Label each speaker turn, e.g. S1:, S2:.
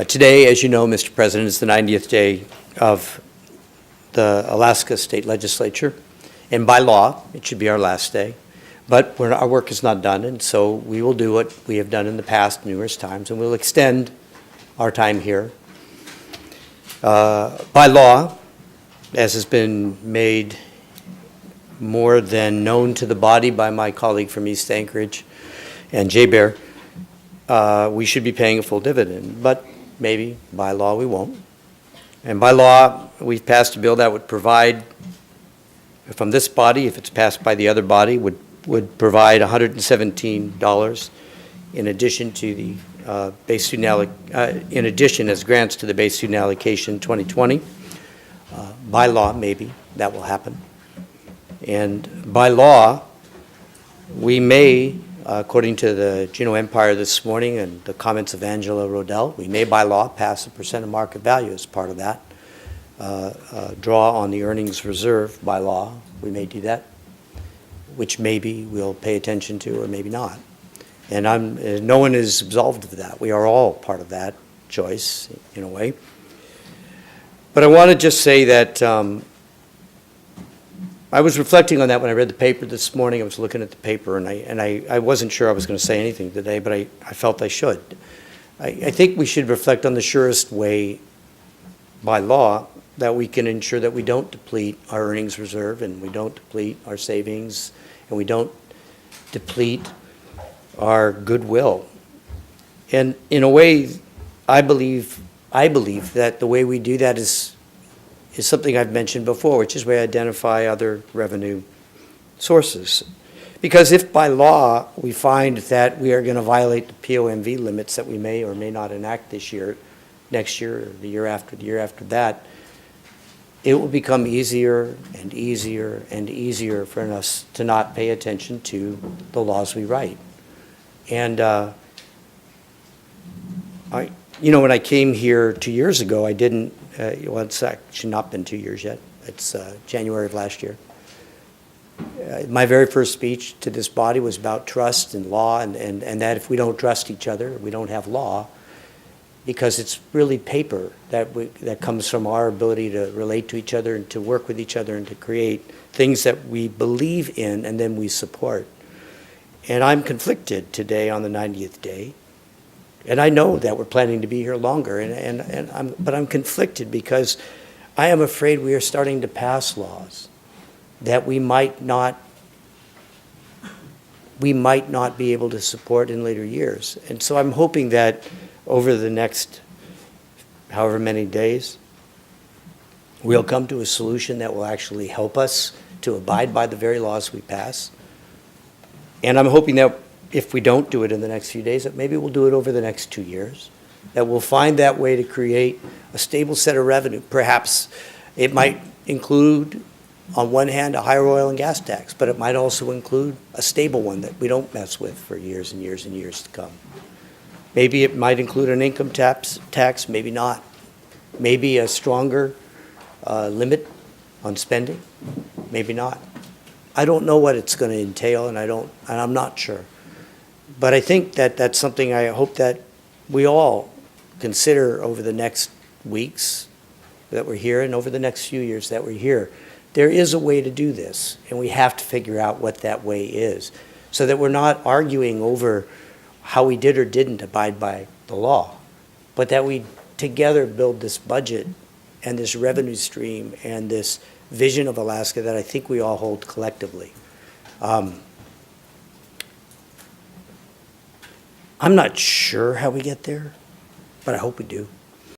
S1: Today, as you know, Mr. President, is the 90th day of the Alaska State Legislature, and by law, it should be our last day. But our work is not done, and so we will do what we have done in the past numerous times, and we'll extend our time here. By law, as has been made more than known to the body by my colleague from East Anchorage and J-Bear, we should be paying a full dividend, but maybe by law we won't. And by law, we've passed a bill that would provide, from this body, if it's passed by the other body, would provide $117 in addition to the base student in addition as grants to the base student allocation 2020. By law, maybe that will happen. And by law, we may, according to the Juneau Empire this morning and the comments of Angela Rodell, we may by law pass a percent of market value as part of that. Draw on the earnings reserve by law. We may do that, which maybe we'll pay attention to or maybe not. And no one is absolved of that. We are all part of that choice in a way. But I want to just say that I was reflecting on that when I read the paper this morning. I was looking at the paper, and I wasn't sure I was going to say anything today, but I felt I should. I think we should reflect on the surest way by law that we can ensure that we don't deplete our earnings reserve, and we don't deplete our savings, and we don't deplete our goodwill. And in a way, I believe that the way we do that is something I've mentioned before, which is we identify other revenue sources. Because if by law we find that we are going to violate the POMV limits that we may or may not enact this year, next year, or the year after that, it will become easier and easier and easier for us to not pay attention to the laws we write. And when I came here 2 years ago, I didn't, well, it's actually not been 2 years yet. It's January of last year. My very first speech to this body was about trust and law, and that if we don't trust each other, we don't have law, because it's really paper that comes from our ability to relate to each other and to work with each other and to create things that we believe in and then we support. And I'm conflicted today on the 90th day. And I know that we're planning to be here longer, but I'm conflicted because I am afraid we are starting to pass laws that we might not be able to support in later years. And so I'm hoping that over the next however many days, we'll come to a solution that will actually help us to abide by the very laws we pass. And I'm hoping that if we don't do it in the next few days, that maybe we'll do it over the next 2 years, that we'll find that way to create a stable set of revenue. Perhaps it might include, on one hand, a higher oil and gas tax, but it might also include a stable one that we don't mess with for years and years and years to come. Maybe it might include an income tax, maybe not. Maybe a stronger limit on spending, maybe not. I don't know what it's going to entail, and I'm not sure. But I think that that's something I hope that we all consider over the next weeks that we're here and over the next few years that we're here. There is a way to do this, and we have to figure out what that way is so that we're not arguing over how we did or didn't abide by the law, but that we together build this budget and this revenue stream and this vision of Alaska that I think we all hold collectively. I'm not sure how we get there, but I hope we do.